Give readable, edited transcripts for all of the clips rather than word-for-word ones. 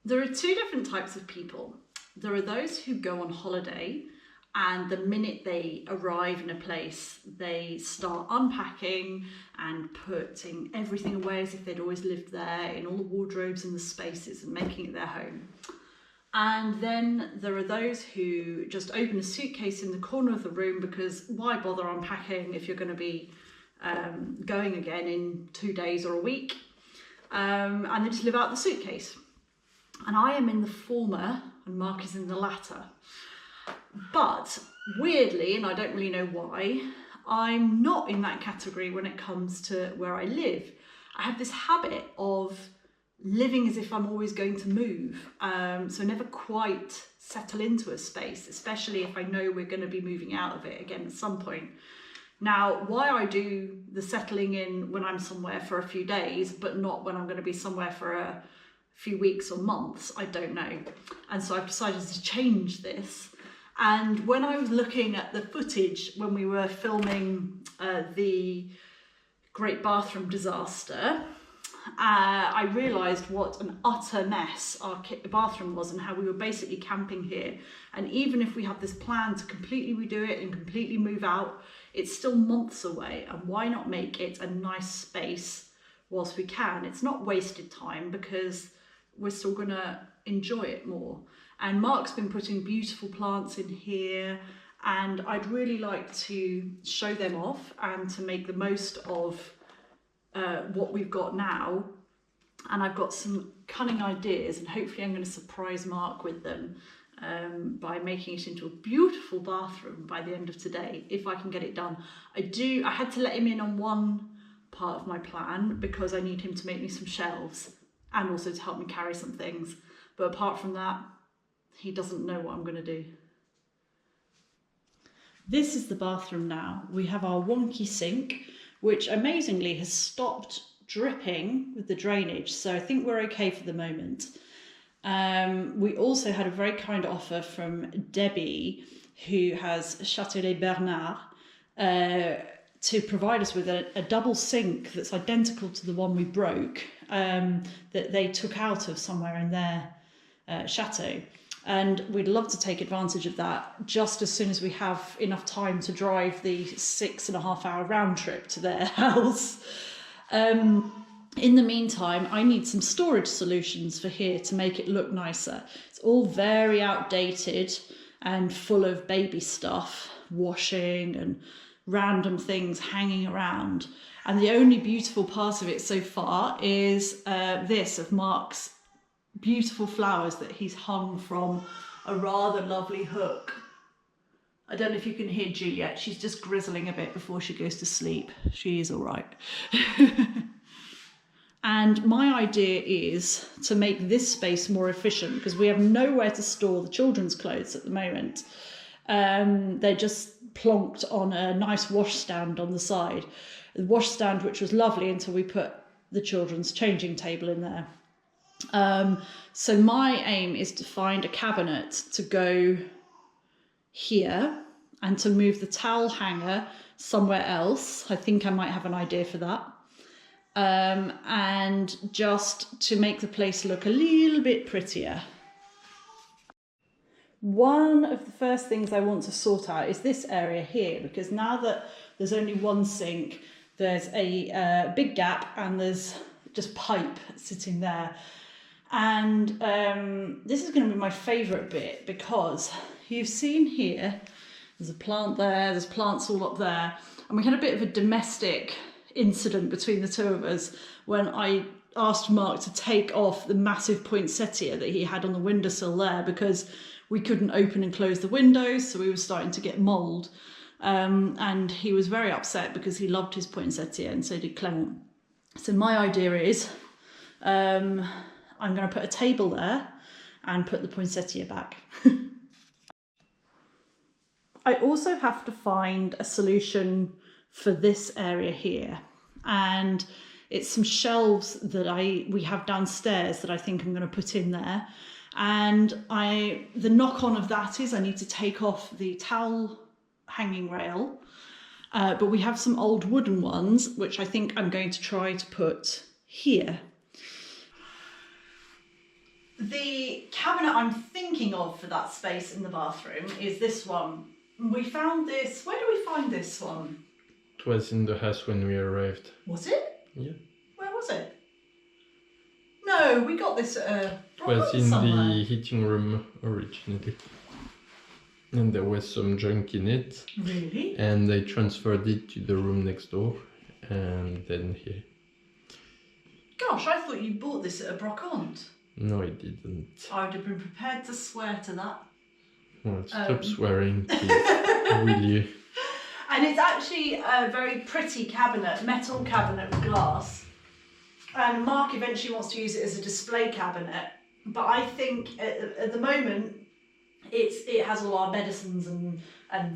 There are two different types of people. There are those who go on holiday, and the minute they arrive in a place, they start unpacking and putting everything away as if they'd always lived there, in all the wardrobes and the spaces, and making it their home. And then there are those who just open a suitcase in the corner of the room, because why bother unpacking if you're going to be going again in 2 days or a week, and they just live out the suitcase. And I am in the former and Mark is in the latter. But weirdly, and I don't really know why, I'm not in that category when it comes to where I live. I have this habit of living as if I'm always going to move, so I never quite settle into a space, especially if I know we're going to be moving out of it again at some point. Now, why I do the settling in when I'm somewhere for a few days, but not when I'm going to be somewhere for a few weeks or months, I don't know. And so I've decided to change this. And when I was looking at the footage when we were filming the Great Bathroom Disaster, I realised what an utter mess our bathroom was, and how we were basically camping here. And even if we have this plan to completely redo it and completely move out, it's still months away. And why not make it a nice space whilst we can? It's not wasted time, because we're still going to enjoy it more. And Mark's been putting beautiful plants in here, and I'd really like to show them off and to make the most of what we've got now. And I've got some cunning ideas, and hopefully I'm going to surprise Mark with them by making it into a beautiful bathroom by the end of today, if I can get it done. I had to let him in on one part of my plan, because I need him to make me some shelves and also to help me carry some things. But apart from that, he doesn't know what I'm going to do. This is the bathroom now. We have our wonky sink, which amazingly has stopped dripping with the drainage, so I think we're okay for the moment. We also had a very kind offer from Debbie, who has Chateau de Bernard, to provide us with a double sink that's identical to the one we broke, that they took out of somewhere in their chateau. And we'd love to take advantage of that just as soon as we have enough time to drive the 6.5 hour round trip to their house. In the meantime, I need some storage solutions for here to make it look nicer. It's all very outdated and full of baby stuff, washing and random things hanging around. And the only beautiful part of it so far is this of Mark's beautiful flowers that he's hung from a rather lovely hook. I don't know if you can hear Juliet. She's just grizzling a bit before she goes to sleep. She is all right. And my idea is to make this space more efficient, because we have nowhere to store the children's clothes at the moment. They're just plonked on a nice washstand on the side. The washstand, which was lovely until we put the children's changing table in there. So my aim is to find a cabinet to go here and to move the towel hanger somewhere else. I think I might have an idea for that. And just to make the place look a little bit prettier. One of the first things I want to sort out is this area here, because now that there's only one sink, there's a big gap and there's just pipe sitting there. And this is going to be my favourite bit, because you've seen here, there's a plant there, there's plants all up there, and we had a bit of a domestic incident between the two of us when I asked Mark to take off the massive poinsettia that he had on the windowsill there because we couldn't open and close the windows, so we were starting to get mould. And he was very upset because he loved his poinsettia, and so did Clement. So my idea is I'm going to put a table there and put the poinsettia back. I also have to find a solution for this area here, and it's some shelves that we have downstairs that I think I'm going to put in there. And the knock-on of that is I need to take off the towel hanging rail, but we have some old wooden ones which I think I'm going to try to put here. The cabinet I'm thinking of for that space in the bathroom is this one. We found this, where did we find this one? It was in the house when we arrived. Was it? Yeah. Where was it? No, we got this at a... It was in the heating room originally. And there was some junk in it. Really? And they transferred it to the room next door. And then here. Gosh, I thought you bought this at a brocante. No, I didn't. I would have been prepared to swear to that. Well, stop swearing, please. Will you? And it's actually a very pretty cabinet, metal cabinet with glass. And Mark eventually wants to use it as a display cabinet. But I think at the moment, it has all our medicines and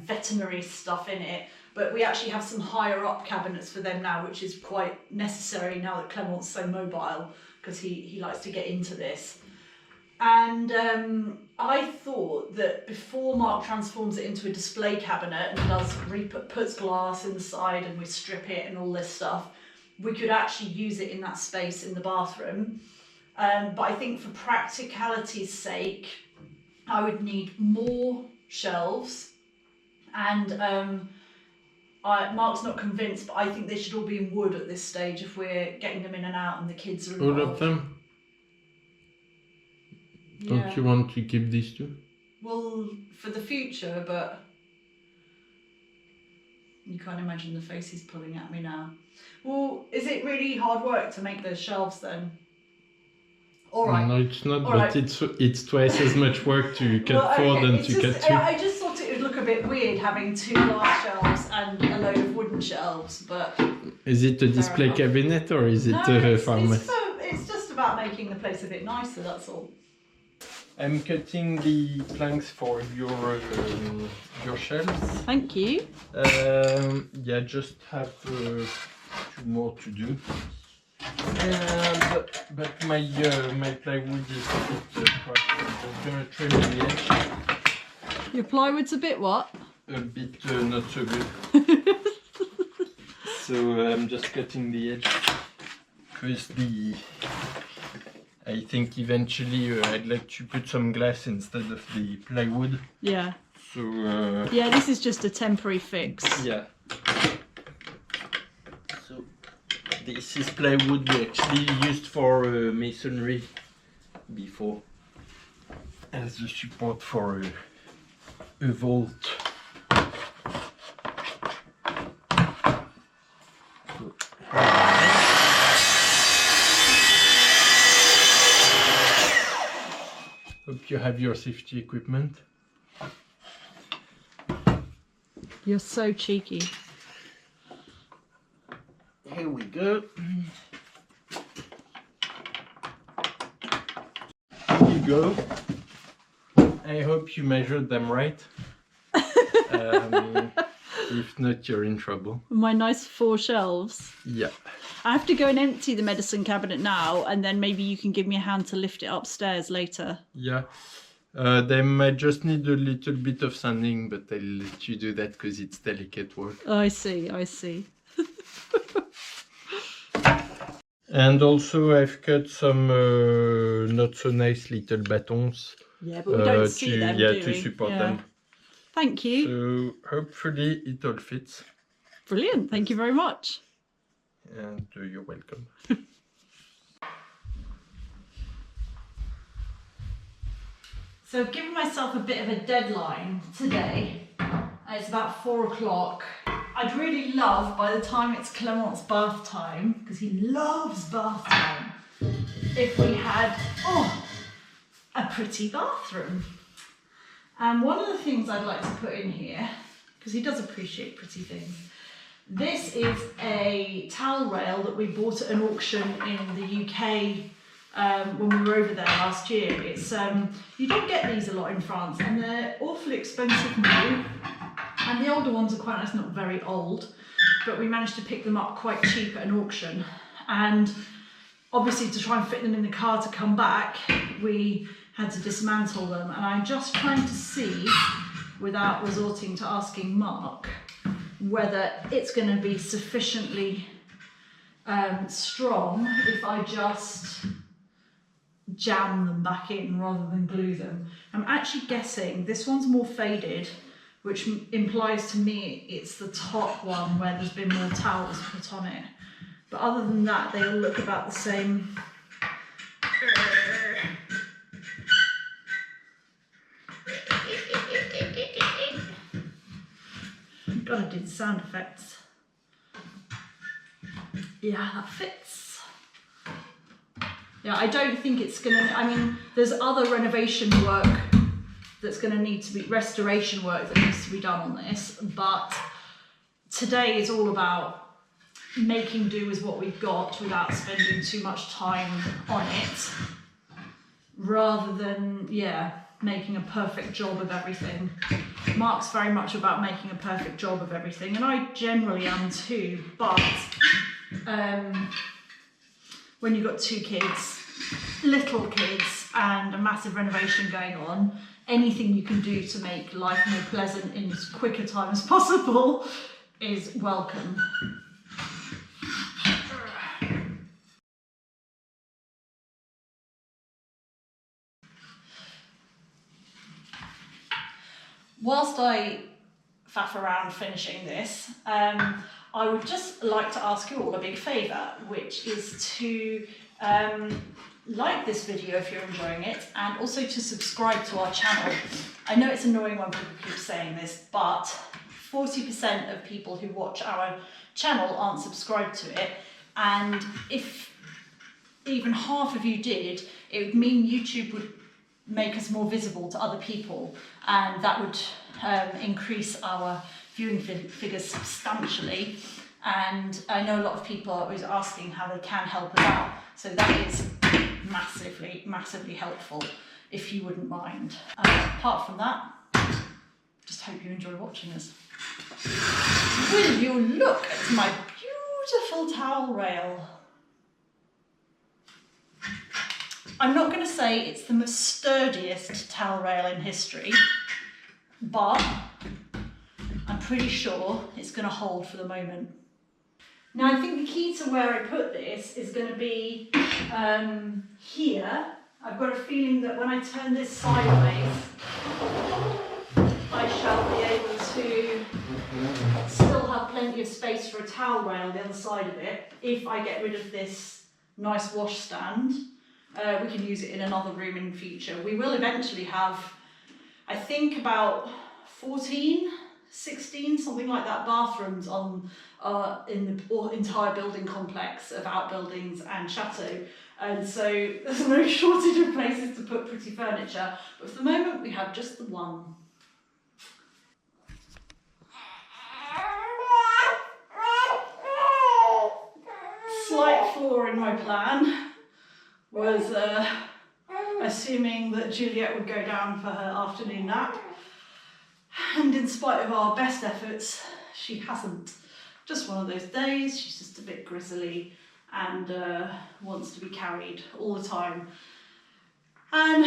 veterinary stuff in it. But we actually have some higher up cabinets for them now, which is quite necessary now that Clement's so mobile, because he likes to get into this. And I thought that before Mark transforms it into a display cabinet and puts glass in the side and we strip it and all this stuff, we could actually use it in that space in the bathroom. But I think for practicality's sake, I would need more shelves. And Mark's not convinced, but I think they should all be in wood at this stage if we're getting them in and out and the kids are involved. All of them? Yeah. Don't you want to keep these two? Well, for the future, but you can't imagine the face he's pulling at me now. Well, is it really hard work to make those shelves then? All right. No, it's not, All but right. it's twice as much work to cut four than to cut two. I just thought it would look a bit weird having two glass shelves and a load of wooden shelves, but... Is it a display cabinet or is it a farmhouse? It's just about making the place a bit nicer, that's all. I'm cutting the planks for your shelves. Thank you. Yeah, just have two more to do. But my plywood is a bit cracked. I'm gonna trim the edge. Your plywood's a bit what? A bit not so good. So I'm just cutting the edge because I think eventually I'd like to put some glass instead of the plywood. Yeah. So yeah, this is just a temporary fix. Yeah. So this is plywood we actually used for masonry before as a support for a vault. Hope you have your safety equipment. You're so cheeky. Here we go. Here you go. I hope you measured them right. If not, you're in trouble. My nice 4 shelves. Yeah. I have to go and empty the medicine cabinet now, and then maybe you can give me a hand to lift it upstairs later. Yeah. They might just need a little bit of sanding, but I'll let you do that because it's delicate work. Oh, I see, I see. And also I've cut some not so nice little batons. Yeah, but we don't see them, do we? to support them. Thank you. So hopefully it all fits. Brilliant, thank you very much. And you're welcome. So I've given myself a bit of a deadline today. It's about 4 o'clock. I'd really love, by the time it's Clement's bath time, because he loves bath time, if we had, a pretty bathroom. And one of the things I'd like to put in here, because he does appreciate pretty things, this is a towel rail that we bought at an auction in the UK when we were over there last year. It's you don't get these a lot in France, and they're awfully expensive new, and the older ones are quite nice, not very old, but we managed to pick them up quite cheap at an auction. And obviously to try and fit them in the car to come back, we had to dismantle them, and I'm just trying to see, without resorting to asking Mark, whether it's going to be sufficiently strong if I just jam them back in rather than glue them. I'm actually guessing this one's more faded, which implies to me it's the top one where there's been more towels put on it. But other than that, they all look about the same. Gotta do the sound effects. Yeah, that fits. Yeah, I don't think it's gonna, I mean, there's other renovation work that's gonna need to be, restoration work that needs to be done on this, but today is all about making do with what we've got without spending too much time on it, rather than, yeah, making a perfect job of everything. Mark's very much about making a perfect job of everything, and I generally am too, but when you've got 2 kids, little kids, and a massive renovation going on, anything you can do to make life more pleasant in as quick a time as possible is welcome. Whilst I faff around finishing this, I would just like to ask you all a big favour, which is to like this video if you're enjoying it, and also to subscribe to our channel. I know it's annoying when people keep saying this, but 40% of people who watch our channel aren't subscribed to it, and if even half of you did, it would mean YouTube would make us more visible to other people, and that would increase our viewing figures substantially. And I know a lot of people are always asking how they can help us out, so that is massively helpful if you wouldn't mind. Apart from that, just hope you enjoy watching us. Will you look at my beautiful towel rail? I'm not going to say it's the most sturdiest towel rail in history, but I'm pretty sure it's going to hold for the moment. Now I think the key to where I put this is going to be here. I've got a feeling that when I turn this sideways, I shall be able to still have plenty of space for a towel rail on the other side of it. If I get rid of this nice wash stand, we can use it in another room in the future. We will eventually have, I think, about 14, 16, something like that, bathrooms on in the entire building complex of outbuildings and Chateau. And so there's no shortage of places to put pretty furniture, but for the moment we have just the one. Slight flaw in my plan was assuming that Juliet would go down for her afternoon nap, and in spite of our best efforts, she hasn't. Just one of those days, she's just a bit grizzly and wants to be carried all the time. And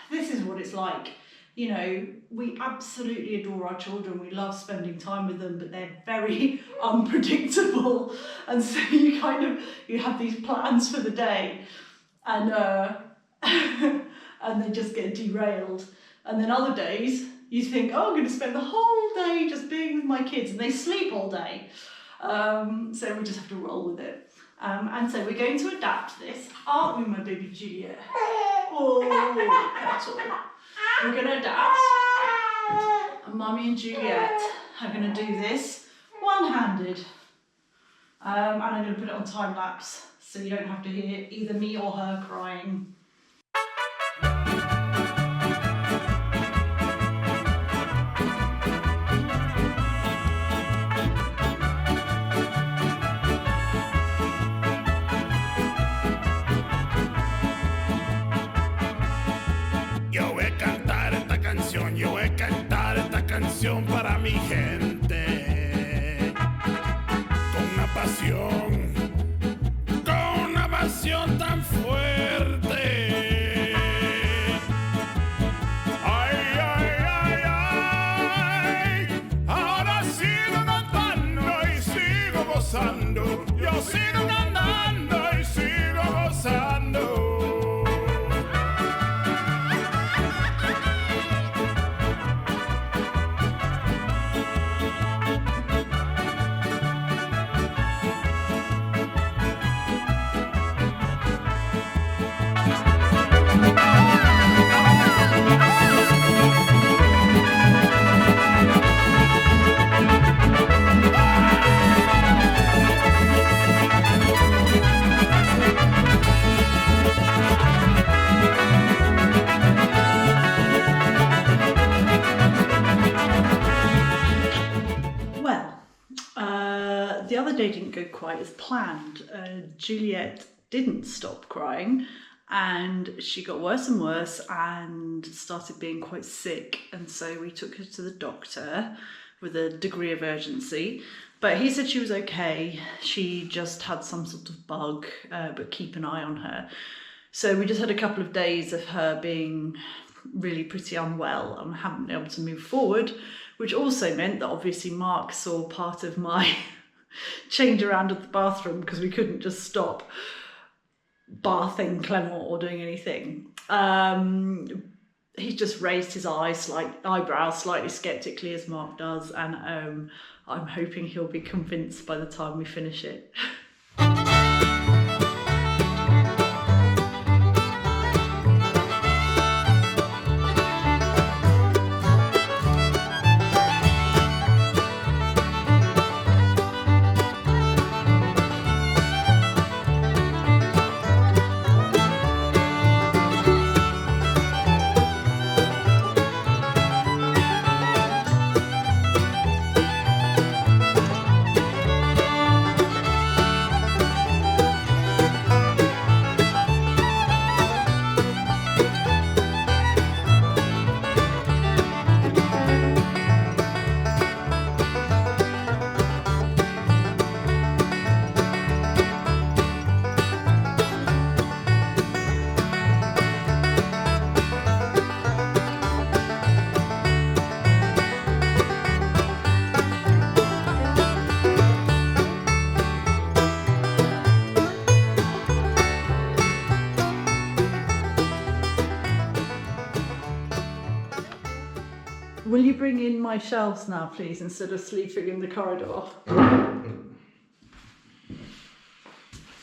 this is what it's like. You know, we absolutely adore our children, we love spending time with them, but they're very unpredictable, and so you have these plans for the day, and and they just get derailed. And then other days you think, oh, I'm going to spend the whole day just being with my kids, and they sleep all day. So we just have to roll with it. And so we're going to adapt this, aren't we, my baby Juliet? Oh, Petal. We're going to adapt. And Mummy and Juliet are going to do this one-handed. And I'm going to put it on time lapse so you don't have to hear either me or her crying. Yo voy a cantar esta canción, yo voy a cantar esta canción para mi gente. Con una pasión tan fuerte. Ay, ay, ay, ay. Ahora sigo cantando y sigo gozando. Yo sigo cantando y sigo gozando. The other day didn't go quite as planned. Juliet didn't stop crying and she got worse and worse and started being quite sick, and so we took her to the doctor with a degree of urgency, but he said she was okay. She just had some sort of bug, but keep an eye on her. So we just had a couple of days of her being really pretty unwell and haven't been able to move forward, which also meant that obviously Mark saw part of my change around at the bathroom because we couldn't just stop bathing Clement or doing anything. He just raised his eyebrows slightly skeptically, as Mark does, and I'm hoping he'll be convinced by the time we finish it. Will you bring in my shelves now, please, instead of sleeping in the corridor?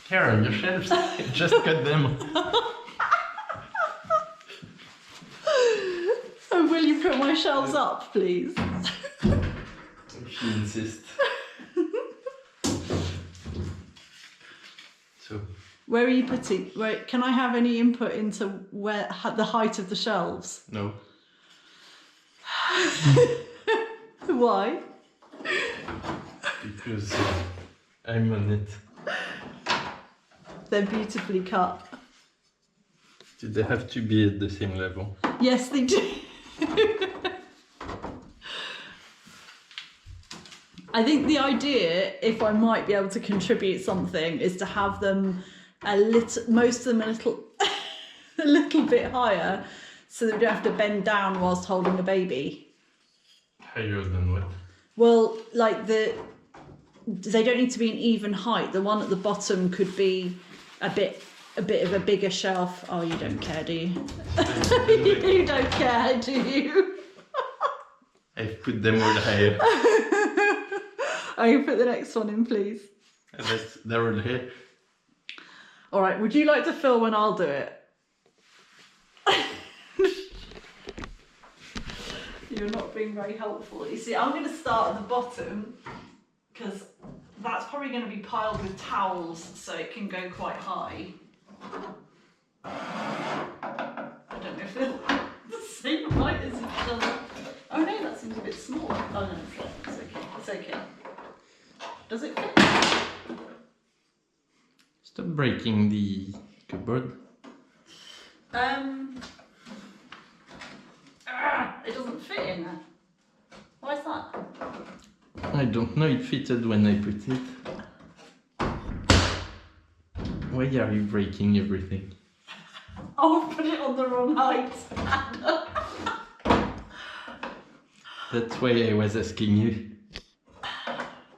Karen, your shelves, just cut them. And will you put my shelves up, please? If you insist. So. Where are you putting? Can I have any input into where the height of the shelves? No. Why? Because I'm on it. They're beautifully cut. Do they have to be at the same level? Yes, they do. I think the idea, if I might be able to contribute something, is to have them most of them a little bit higher, so that we don't have to bend down whilst holding a baby. Higher than what? Well, like they don't need to be an even height. The one at the bottom could be a bit of a bigger shelf. Oh, you don't care, do you? You don't care, do you? I've put them all higher. I can put the next one in, please. They're all here. All right, would you like to film when I'll do it? You're not being very helpful. You see, I'm going to start at the bottom because that's probably going to be piled with towels, so it can go quite high. I don't know if they're the same height as each other. Oh no, that seems a bit small. Oh no, it's okay. It's okay. Does it fit? Stop breaking the cupboard. It doesn't fit in there. Why is that? I don't know, it fitted when I put it. Why are you breaking everything? Oh, I put it on the wrong height. That's why I was asking you.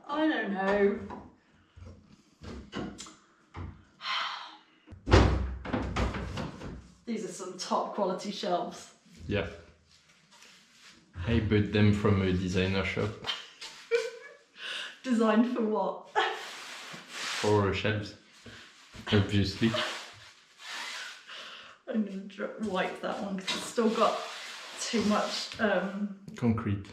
I don't know. These are some top quality shelves. Yeah. I bought them from a designer shop. Designed for what? For shelves, obviously. I'm going to wipe that one because it's still got too much. Concrete.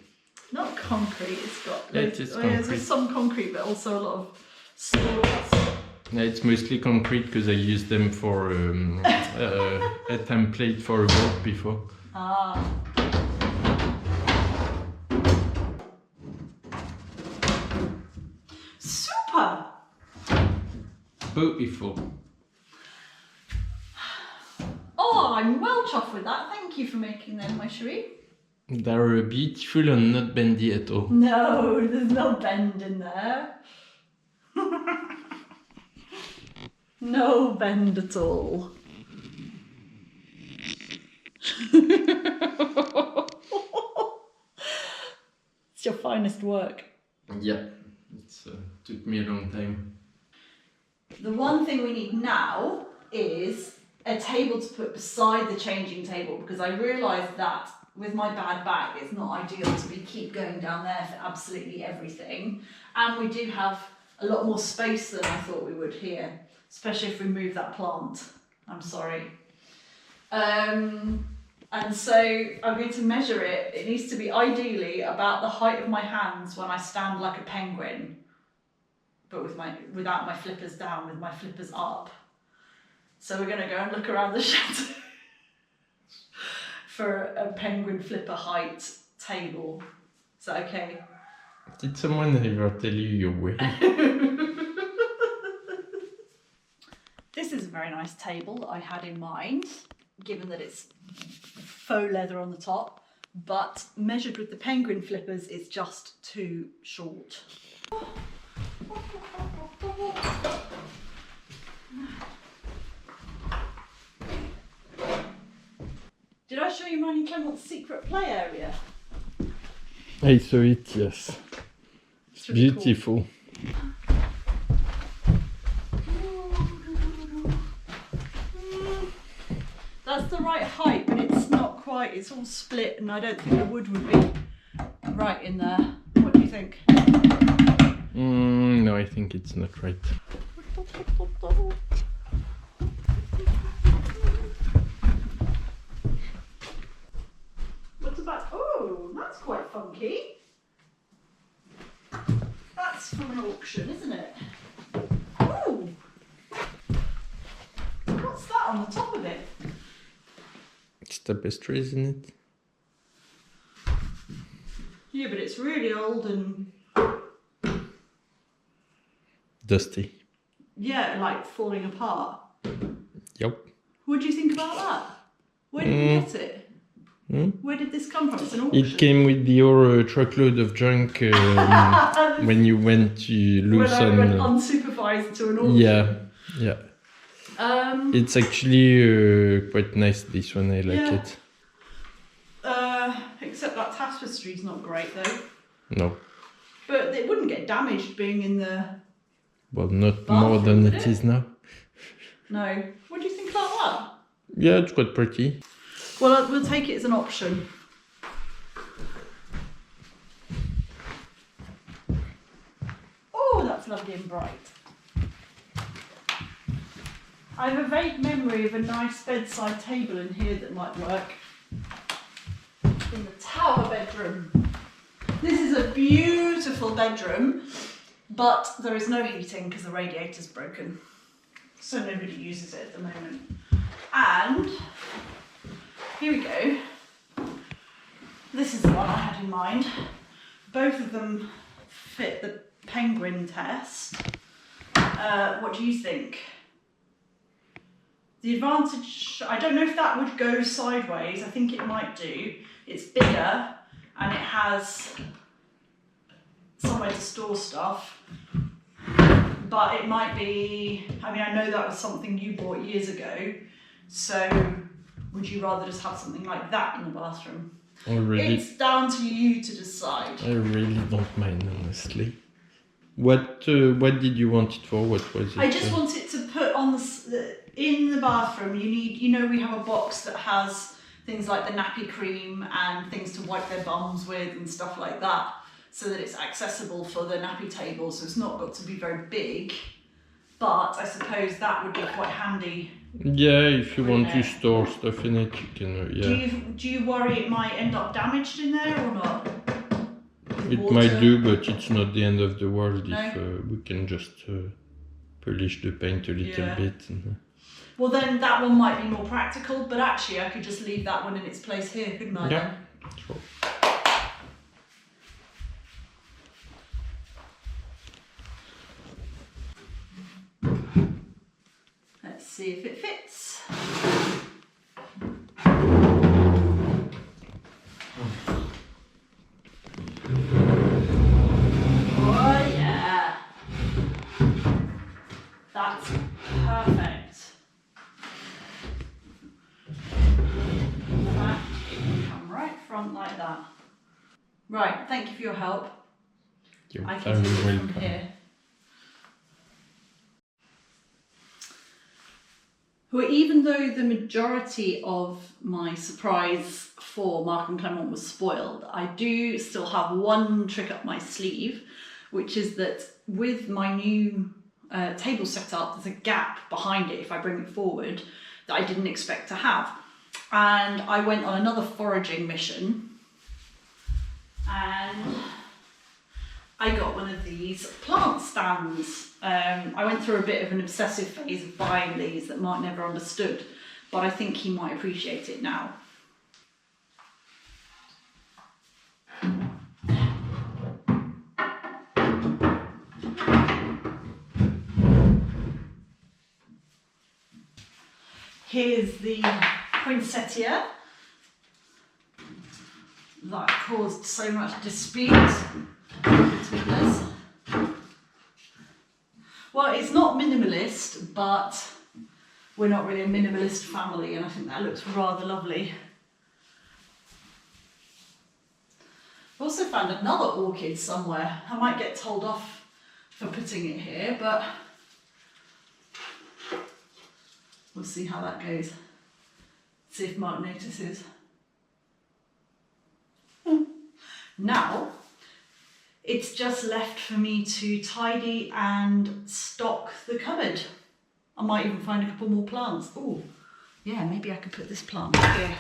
Not concrete, it's got. It is There's concrete. some concrete, but also a lot of sawdust. No, it's mostly concrete because I used them for a template for a board before. Ah. Super! Beautiful. Oh, I'm well chuffed with that. Thank you for making them, my chérie. They're beautiful and not bendy at all. No, there's no bend in there. No bend at all. It's your finest work. Yeah, it took me a long time. The one thing we need now is a table to put beside the changing table, because I realised that with my bad back it's not ideal to keep going down there for absolutely everything, and we do have a lot more space than I thought we would here, especially if we move that plant. I'm sorry. And so I'm going to measure it. It needs to be ideally about the height of my hands when I stand like a penguin, but without my flippers down, with my flippers up. So we're going to go and look around the chateau for a penguin flipper height table. Is that okay? Did someone ever tell you you're weird? This is a very nice table that I had in mind, given that it's faux leather on the top, but measured with the penguin flippers, it's just too short. Did I show you mine and Clement's secret play area? I saw it, yes. It's really cool. beautiful. That's the right height, but it's not quite. It's all split, and I don't think the wood would be right in there. What do you think? No, I think it's not right. What's about? Oh, that's quite funky. That's from an auction, isn't it? Ooh. What's that on the top of it? It's tapestry, isn't it? Yeah, but it's really old and Dusty. yeah, like falling apart. Yep. What do you think about that? Where did you get it? Where did this come from? It's an auction. It came with the whole truckload of junk when you went to loose when I went on. unsupervised to an auction. Yeah. It's actually quite nice, this one. I like it. Except that tapestry's not great though. No. But it wouldn't get damaged being in the. Well, not Bathroom, more than would it it? is now. No. What do you think about that? Yeah, it's quite pretty. Well, we'll take it as an option. Oh, that's lovely and bright. I have a vague memory of a nice bedside table in here that might work. In the tower bedroom. This is a beautiful bedroom. But there is no heating because the radiator's broken. So nobody uses it at the moment. And here we go. This is the one I had in mind. Both of them fit the penguin test. What do you think? The advantage, I don't know if that would go sideways. I think it might do. It's bigger and it has somewhere to store stuff. But it might be, I mean, I know that was something you bought years ago. So would you rather just have something like that in the bathroom? It's down to you to decide. I really don't mind, honestly. What did you want it for? What was it? I just want it to put on in the bathroom. You need, you know, we have a box that has things like the nappy cream and things to wipe their bums with and stuff like that, so that it's accessible for the nappy table. So it's not got to be very big, but I suppose that would be quite handy. Yeah, if you want to store stuff in it, you can. Yeah. Do you worry it might end up damaged in there or not? It might do, but it's not the end of the world. No? If we can just polish the paint a little bit. Well, then that one might be more practical, but actually I could just leave that one in its place here, couldn't I? Yeah, sure. Let's see if it fits. Oh yeah, that's perfect. That can come right front like that. Right, thank you for your help. You're I can see it very from welcome. here. Well, even though the majority of my surprise for Mark and Clement was spoiled, I do still have one trick up my sleeve, which is that with my new table setup, there's a gap behind it if I bring it forward that I didn't expect to have. And I went on another foraging mission and I got one of these plant stands. I went through a bit of an obsessive phase of buying these that Mark never understood, but I think he might appreciate it now. Here's the poinsettia that caused so much dispute between us. Well, it's not minimalist, but we're not really a minimalist family, and I think that looks rather lovely. I also found another orchid somewhere. I might get told off for putting it here, but we'll see how that goes. See if Mark notices. Now, it's just left for me to tidy and stock the cupboard. I might even find a couple more plants. Oh, yeah, maybe I could put this plant here.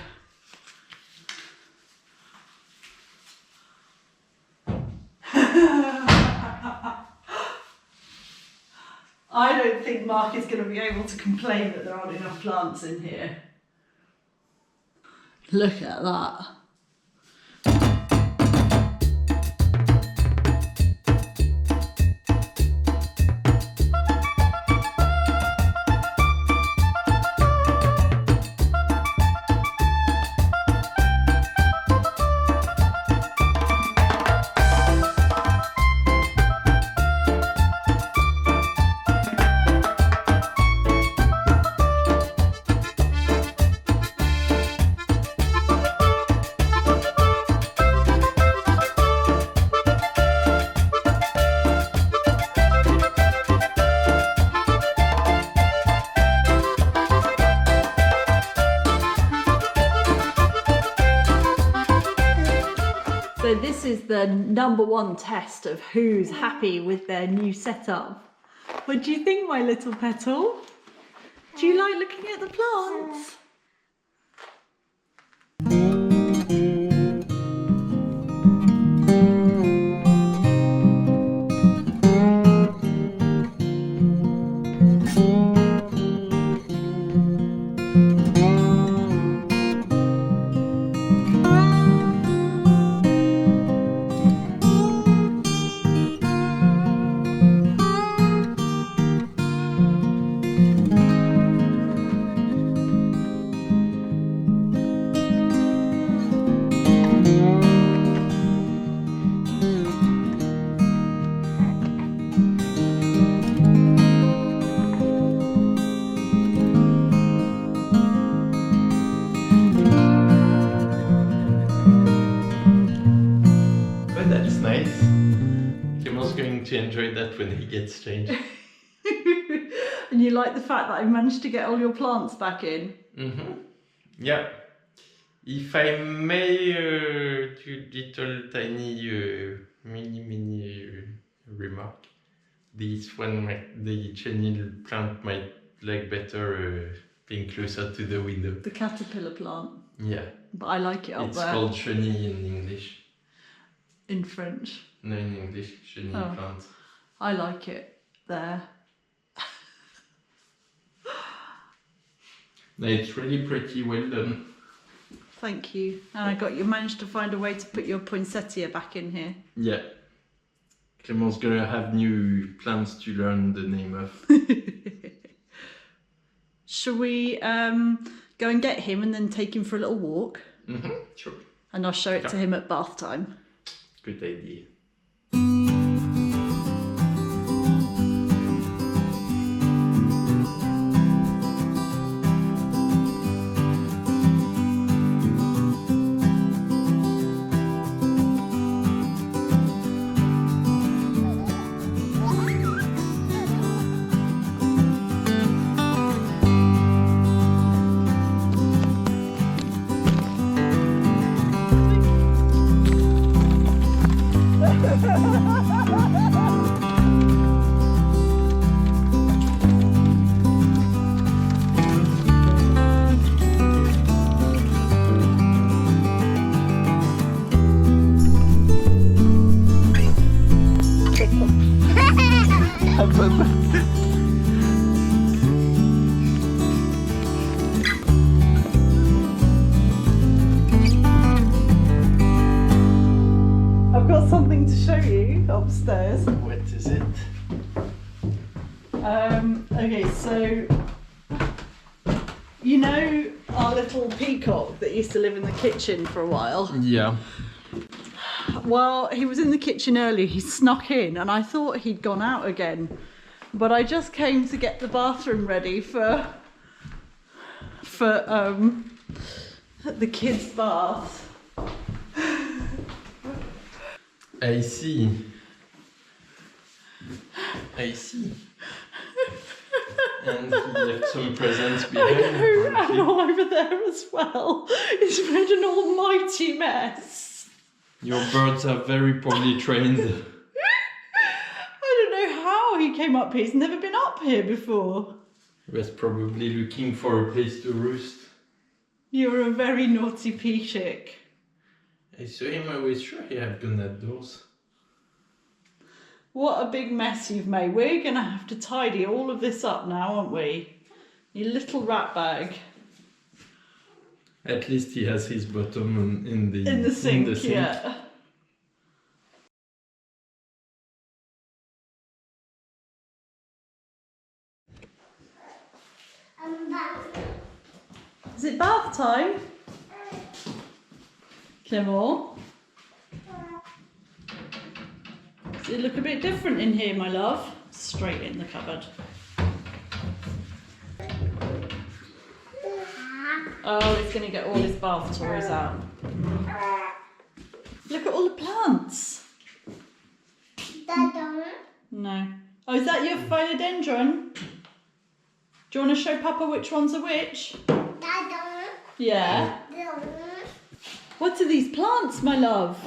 I don't think Mark is going to be able to complain that there aren't enough plants in here. Look at that. So this is the #1 test of who's happy with their new setup. What do you think, my little petal? Do you like looking at the plants? enjoy that when he gets changed. And you like the fact that I managed to get all your plants back in? Mm-hmm. Yeah. If I may do little tiny mini remark, this one the chenille plant might like better being closer to the window. The caterpillar plant. Yeah. But I like it up It's there. called chenille in English. In French. No, in English, chenille plant. I like it there. No, it's really pretty well done. Thank you. And you managed to find a way to put your poinsettia back in here. Yeah. Clément's gonna have new plants to learn the name of. Shall we go and get him and then take him for a little walk? Mm-hmm, sure. And I'll show it to him at bath time. Good idea. I've got something to show you upstairs. What is it? Okay, so you know our little peacock that used to live in the kitchen for a while? Yeah. Well, he was in the kitchen earlier, he snuck in and I thought he'd gone out again. But I just came to get the bathroom ready for the kids' bath. I see. I see. And he left some presents behind. And over there as well. It's made an almighty mess. Your birds are very poorly trained. I don't know how he came up here. He's never been up here before. He was probably looking for a place to roost. You're a very naughty peacock. I saw him, I was sure he had gone outdoors. What a big mess you've made. We're going to have to tidy all of this up now, aren't we? You little rat bag. At least he has his bottom in the sink, in the sink. Yeah. Is it bath time? Clément? Does it look a bit different in here, my love? Straight in the cupboard. Oh, he's going to get all his bath toys out. Look at all the plants. No. Oh, is that your philodendron? Do you want to show Papa which one's a which? Yeah. What are these plants, my love?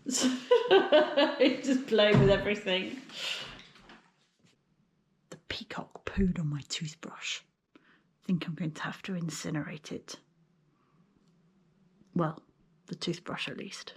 He's just playing with everything. The peacock pooed on my toothbrush. I think I'm going to have to incinerate it. Well, the toothbrush at least.